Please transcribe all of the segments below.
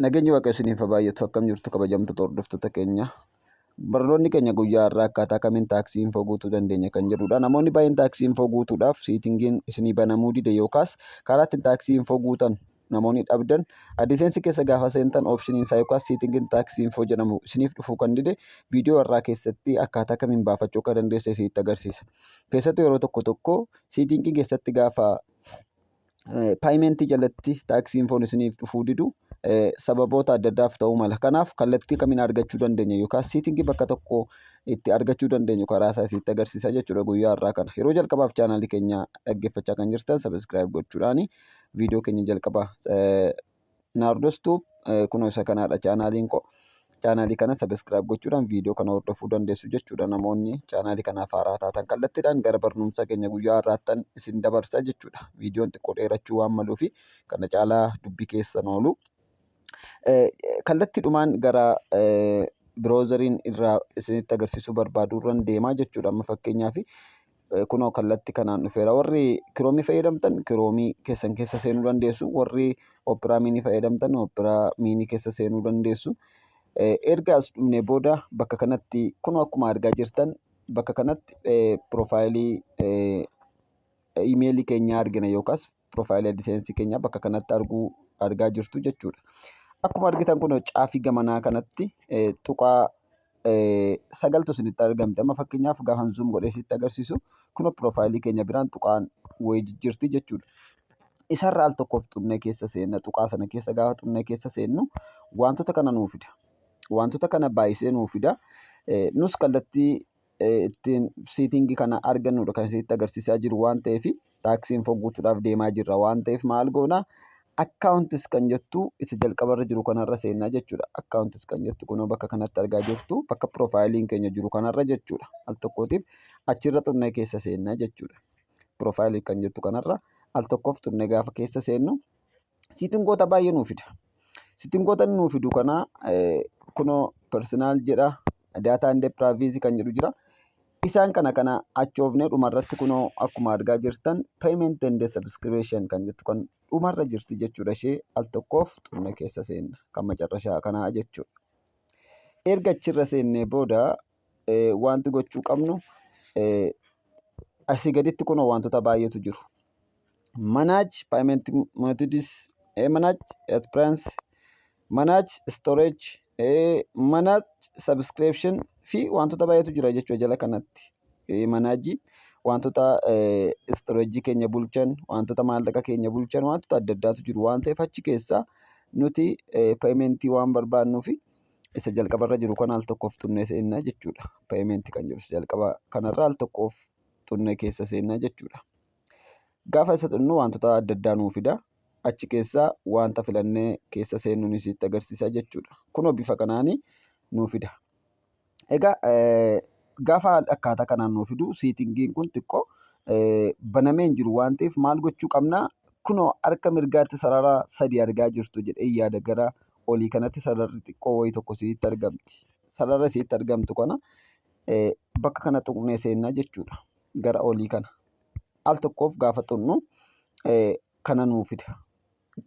Nageenyi Waaqayyoo isiniif haa baay'atu. Akkam jirtu kabajamtoota hordoftoota keenya. Barnoonni keenya guyyaa har'aa akkaataa kamiin taaksii infoo guutuu dandeenya kan jedhudha. Namoonni baay'een taaksii infoo guutuudhaaf siitingiin isinii banamuu dide yookaas karaa ittiin taaksii infoo guutan namoonni dhabdan adiseensi keessa gaafa seentan oopshiniin isaa yookaas siitingiin taaksii infoo jedhamu isiniif dhufuu kan dide viidiyoo har'aa keessatti akkaataa kamiin baafachuu akka dandeesse isinitti agarsiisa. Keessattuu yeroo tokko siitingii keessatti gaafa paayimentii jalatti taaksii infoon isiniif dhufuu didu sababoota adda addaaf ta'uu mala. Kanaaf kallattii kamiin argachuu dandeenya yookaas siitingii bakka tokko itti argachuu dandeenyu karaa isaa isinitti agarsiisa jechuudha guyyaa har'aa kana. Yeroo jalqabaaf chaanaalii keenya dhaggeeffachaa kan jirtan sabiskiraayib gochuudhaan viidiyoo keenya jalqabaa Naardos Tuub kunoo isa kanaadha chaanaaliin koo. Chaanaalii kana sabiskiraayib gochuudhaan viidiyoo kana hordofuu dandeessu jechuudha. Namoonni chaanaalii kanaaf haaraa taatan kallattiidhaan gara barnoomsa keenya guyyaa har'aattan isin dabarsa jechuudha. Viidiyoon xiqqoo dheerachuu waan maluufi kana caalaa dubbii keessan oolu. Kallattiidhumaan gara biroozariin irraa isinitti agarsiisuu barbaadurran deemaa jechuudha. Amma fakkeenyaaf kunoo kallattii kanaan dhufeera. Warri kiroomii fayyadamtan kiroomii keessan keessa seenuu dandeessu. Warri Opera Mini fayyadamtan Opera Mini keessa seenuu dandeessu. Erga as dhufnee booda bakka kanatti kunoo akkuma argaa jirtan bakka kanatti piroofaayilii iimeelii keenya argina yookaas piroofaayilii adiseensi keenya bakka kanatti argaa jirtu jechuudha. Akkuma argitan kun caafii gamanaa kanatti tuqaa sagaltu isinitti argamte. Amma fakkeenyaaf gaafan zuum godhee isinitti agarsiisu kun piroofaayilii keenya biraan tuqaan wayii jirti jechuudha. Isarraa al tokkoof xunnee keessa seenna. Tuqaa sana keessa gaafa xunnee keessa seennu wantoota kana nuu fida. Wantoota kana baay'isee nuu fida. Nus kallattii ittiin siitingii kana argannudha kan isinitti agarsiisaa jiru waan ta'eef taaksii infoo guutuudhaaf deemaa jirra waan ta'eef maal goona? Akkaawuntis kan jettu isa jalqabarra jiru kanarra seennaa jechuudha. Akkaawuntis kan jettu kunoo bakka kanatti argaa jirtu bakka piroofaayiliin keenya jiru kanarra jechuudha. Al tokkootiif achirra xunnee keessa seennaa jechuudha. Piroofaayilii kan jettu kanarra al tokkoof xunnee gaafa keessa seennu siitingoota baay'ee nuu fida. Siitingoota nuu fidu kana kunoo persinaal jedha. Daataa indee piraayiveesii kan jedhu jira. Isaan kana achoofnee dhumarratti kunoo akkuma argaa jirtan payment and subscription kan jettu kan dhumarra jirti jechuudha. Ishee al tokkoof xunnee keessa seenna kan macarrashaa kanaa jechuudha. Erga achirra seennee booda wanti gochuu qabnu asii gaditti kunoo wantoota baay'eetu jiru. Manage payment methods, manage expense, manage storage, manage subscription fi wantoota baay'eetu jira jechuudha jala kanatti. Manaajii wantoota storage keenya bulchan, wantoota maallaqa keenya bulchan, wantoota adda addaatu jiru waan ta'eef achi keessaa nuti payimentii waan barbaadnuufi isa jalqabarra jiru kana al tokkoof xunnee seennaa jechuudha. Payimentii kan jiru jalqaba kanarra al tokkoof xunnee keessa seennaa jechuudha. Gaafa isa xunnu wantoota adda addaa nuu fida. Achi keessaa wanta filannee keessa seennuun isinitti agarsiisa jechuudha. Kunoo bifa kanaanii nuu fida. Egaa gaafa akkaataa kanaan nuu fidu siitingiin kun xiqqoo banamee hin jiru waan ta'eef maal gochuu qabnaa? Kunoo harka mirgaatti sarara sadii argaa jirtu jedhee yaada gara olii kanatti sararri xiqqoo wayii tokko isinitti argamti. Sarara isinitti argamtu kana bakka kana xunnee seennaa jechuudha. Gara olii kana. Al tokkoof gaafa xunnu kana nuu fida.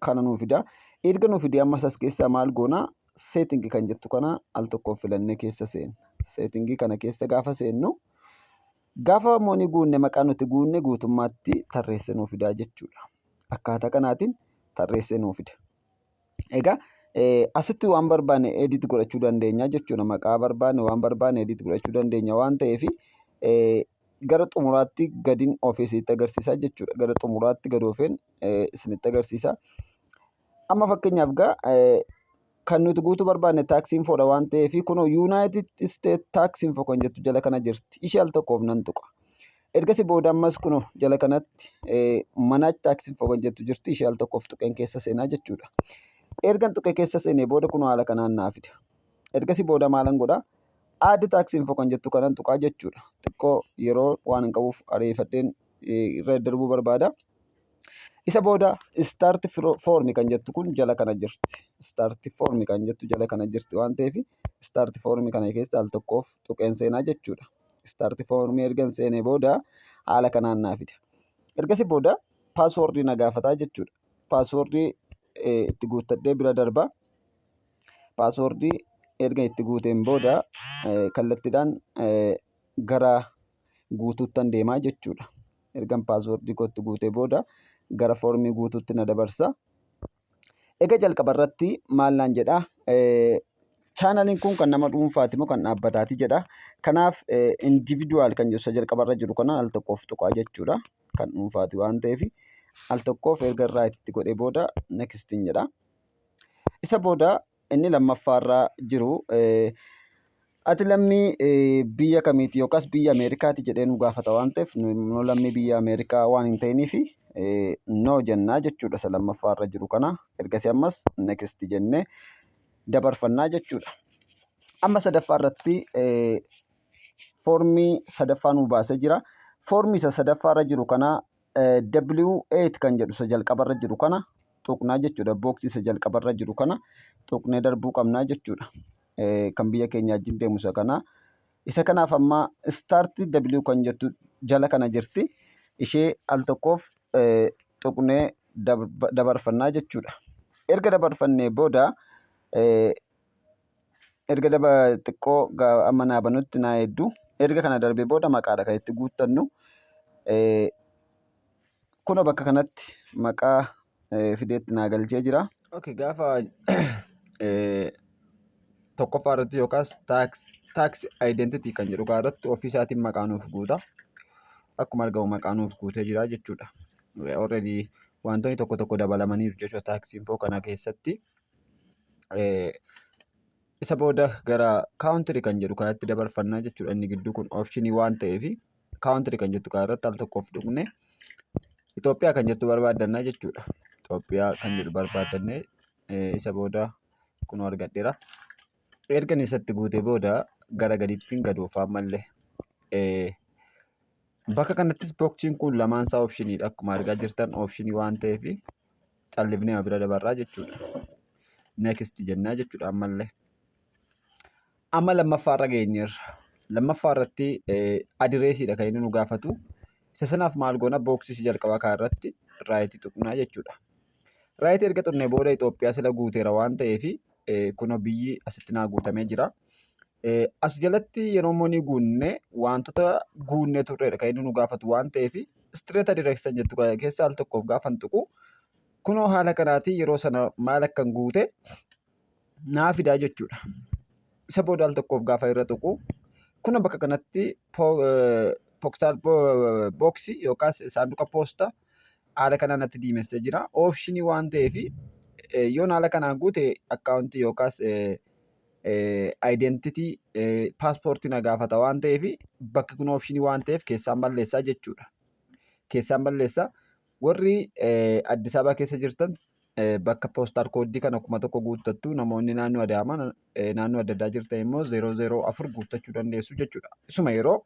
Kana nuu fida. Erga nuu fidee ammas as keessaa maal goonaa? Seetingii kan jettu kana al tokkoof filannee keessa seenna. Seetingii kana keessa gaafa seennu gaafa moonii guunne maqaa nuti guunne guutummaatti tarreessee nuu fidaa jechuudha. Akkaataa kanaatiin tarreessee nuu fida. Egaa asitti waan barbaanne edit godhachuu dandeenya jechuudha. Maqaa barbaanne waan barbaanne edit godhachuu dandeenya waan ta'eef gara xumuraatti gadiin ofii isinitti agarsiisa jechuudha. Gara xumuraatti gadi oofeen isinitti agarsiisa. Amma fakkeenyaaf kan nuti guutuu barbaanne taaksii infoodha waan ta'eef kunoo United States taaksii info kan jettu jala kana jirti. Ishee al tokkoof nan tuqa. Ergasii booda ammas kunoo jala kanatti manage taaksii info kan jettu jirti. Ishee al tokkoof tuqeen keessa seenaa jechuudha. Ergan tuqee keessa seenee booda kunoo haala kanaan naa fida. Ergasii booda maalan godhaa? Add taaksii info kan jettu kanan tuqaa jechuudha. Xiqqoo yeroo waan hin qabuuf ariifadheen irra darbuu barbaada. Isa booda start form kan jettu kun jala kana jirti. Start form kan jettu jala kana jirti waan ta'eef start form kana keessa al tokkoof tuqeen seenaa jechuudha. Start form ergan seenee booda haala kanaan naa fida. Ergasii booda paaswoordii na gaafataa jechuudha. Paaswoordii itti guuttadhee bira darbaa. paaswoordii erga itti guuteen booda kallattiidhaan gara guutuuttan deemaa jechuudha. Ergan paaswoordii kootti guutee booda gara foormii guutuutti na dabarsa. Egaa jalqaba irratti maal naan jedhaa? Chaanaliin kun kan nama dhuunfaati moo kan dhaabbataati jedha. Kanaaf individual kan jedhu isa jalqaba irra jiru kana al tokkoof tuqaa jechuudha. Kan dhuunfaati waan ta'eef al tokkoof erga irraa itti godhee booda nextiin jedha. Isa booda inni lammaffaarraa jiru ati lammii biyya kamiiti yookaas biyya Ameerikaati jedhee nu gaafata waan ta'eef nu lammii biyya Ameerikaa waan hin ta'iniif no jennaa jechuudha. Isa lammaffaarra jiru kana ergasii ammas next jennee dabarfannaa jechuudha. Amma sadaffaa irratti foormii sadaffaa nu baasee jira. Foormii isa sadaffaarra jiru kana W8 kan jedhu isa jalqabarra jiru kana tuqnaa jechuudha. Booksii isa jalqabarra jiru kana tuqnee darbuu qabnaa jechuudha. Kan biyya keenya wajjin deemu isa kana. Isa kanaaf amma start W kan jettu jala kana jirti. Ishee al tokkoof tuqnee dabarfannaa jechuudha. Erga dabarfannee booda erga xiqqoo amma naa banutti naa hedduu erga kana darbee booda maqaadha kan itti guuttannu. Kunoo bakka kanatti maqaa fideetti naa galchee jira. Okay, gaafa tokkoffaa irratti yookaas taaks identity kan jedhu irratti ofii isaatiin maqaa nuuf guuta. Akkuma argamu maqaa nuuf guutee jira jechuudha. Already wantoonni tokko tokko dabalamaniiru jechuudha taaks info kana keessatti. Isa booda gara kaawuntirii kan jedhu kanatti dabarfannaa jechuudha. Inni gidduu kun optionii waan ta'eef kaawuntirii kan jettu kanarratti al tokkoof tuqnee Itoophiyaa kan jettu barbaaddannaa jechuudha. Itoophiyaa kan jedhu barbaaddannee isa booda kun argadheera. Erga isatti guutee booda gara gadiittiin gad oofaa mallee. Bakka kanattis booksiin kun lamaansaa optioniidha. Akkuma argaa jirtan optionii waan ta'eef callifnee bira dabarraa jechuudha. Next jennaa jechuudha ammallee. Amma lammaffaarra geenyeerra. Lammaffaarratti adireesiidha kan inni nu gaafatu. Isa sanaaf maal goona booksii jalqabaa kanarratti raayitii tuqnaa jechuudha. Raayitii erga tuqnee booda Itoophiyaa sila guuteera waan ta'eef kun biyyi asitti naa guutamee jira. As jalatti yeroo moonii guunne wantoota guunnee turredha kan inni nu gaafatu waan ta'eef straight direction jettu keessa al tokkoof gaafan tuqu. Kunoo haala kanaatiin yeroo sana maal akkan guute naa fidaa jechuudha. Isa booda al tokkoof gaafa irra tuqu kun bakka kanatti pookstaal booksii yookaas saanduqa poostaa haala kanaan natti diimessee jira. Optionii waan ta'eef yoon haala kanaan guute akkaawuntii yookaas identitii paaspoortii na gaafata waan ta'eef bakki kun optionii waan ta'eef keessaan balleessaa jechuudha. Keessaan balleessaa. Warri Addis Ababaa keessa jirtan bakka poostaal kooddii kana 1000 guuttattu namoonni naannoo Adaamaa naannoo adda addaa jirtan immoo 004 guuttachuu dandeessu jechuudha. Isuma yeroo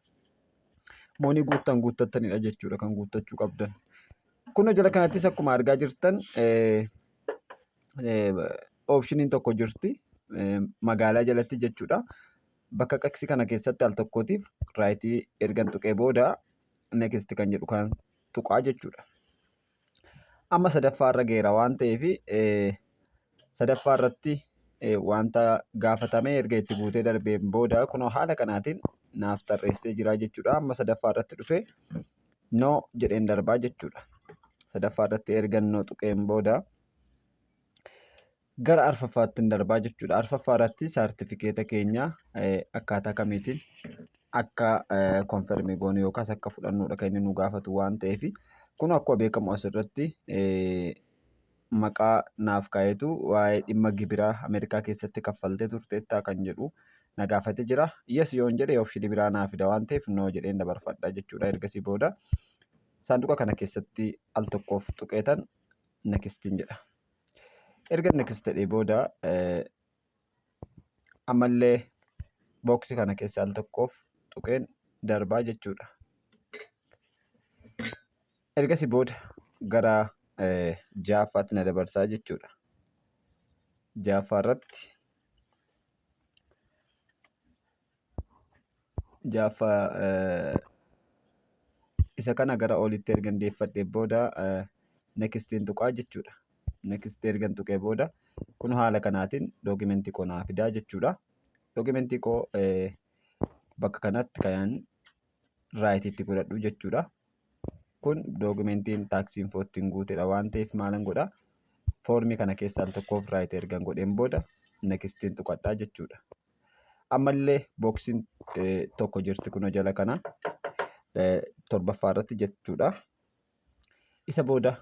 moonii guuttattanidha jechuudha kan guuttachuu qabdan. Kun jala kanattis akkuma argaa jirtan optioniin tokko jirti magaalaa jalatti jechuudha. Bakka qaqsi kana keessatti al tokkootiif raayitii ergan tuqee booda next kan jedhu kan tuqaa jechuudha. Amma sadaffaarra geera waan ta'eef sadaffaarratti wanta gaafatame erga itti guutee darbeen booda kunoo haala kanaatiin naaf tarreessee jira jechuudha. Amma sadaffaarratti dhufee no jedheen darbaa jechuudha. Sadaffaarratti ergan no tuqeen booda gara arfaffaatti darbaa jechuudha. Arfaffaarratti saartifikeeta keenya akkaataa kamiitiin akka konfirmii goonu yookaas akka fudhannuudha kan inni nu gaafatu waan ta'eef kun akkuma beekamu asirratti maqaa naaf kaayetu waa'ee dhimma gibiraa Ameerikaa keessatti kaffaltee turteettaa kan jedhu na gaafatee jira. Yes yoon jedhe optionii biraa naaf fida waan ta'eef no jedheen dabarfadha jechuudha. Ergasii booda saanduqa kana keessatti al tokkoof tuqeetan nextiin jedha. Erga next jedhee booda ammallee booksii kana keessa al tokkoof tuqeen darbaa jechuudha. Ergasii booda gara ja'affaatti na dabarsaa jechuudha. Ja'affaarratti isa kana gara olitti ergan deeffadhee booda nextiin tuqaa jechuudha. Next ergan tuqee booda Kun haala kanaatiin dookimentii koo naa fidaa jechuudha. Dookimentii koo bakka kanatti kan raayitiitti godhadhu jechuudha. Kun dookimentiin taaksiin foottiin guuteedha waan ta'eef maalan godha? Foormii kana keessaa tokkoof raayit ergan godheen booda nekistiin tuqadhaa jechuudha. Ammallee booksiin tokko jirti kunoo jala kana torbaffaa irratti jechuudha. Isa booda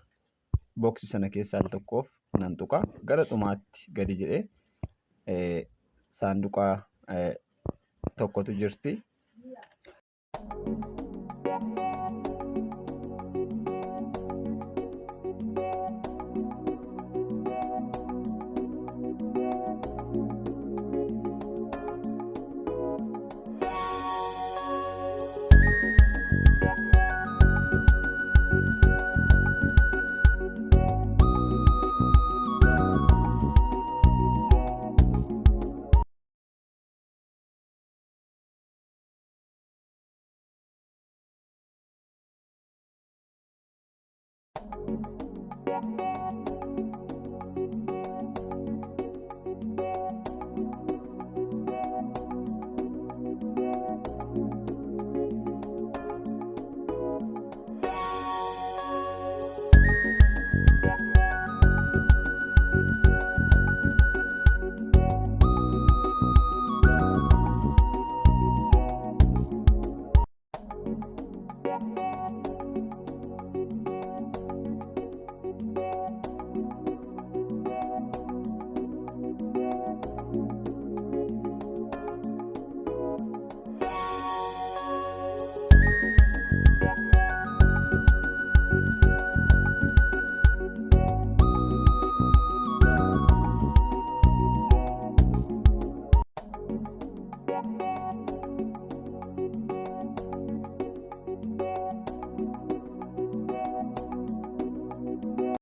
booksii sana keessaa tokkoof nan tuqa. Gara dhumaatti gadi jedhee saanduqa tokkotu jirti.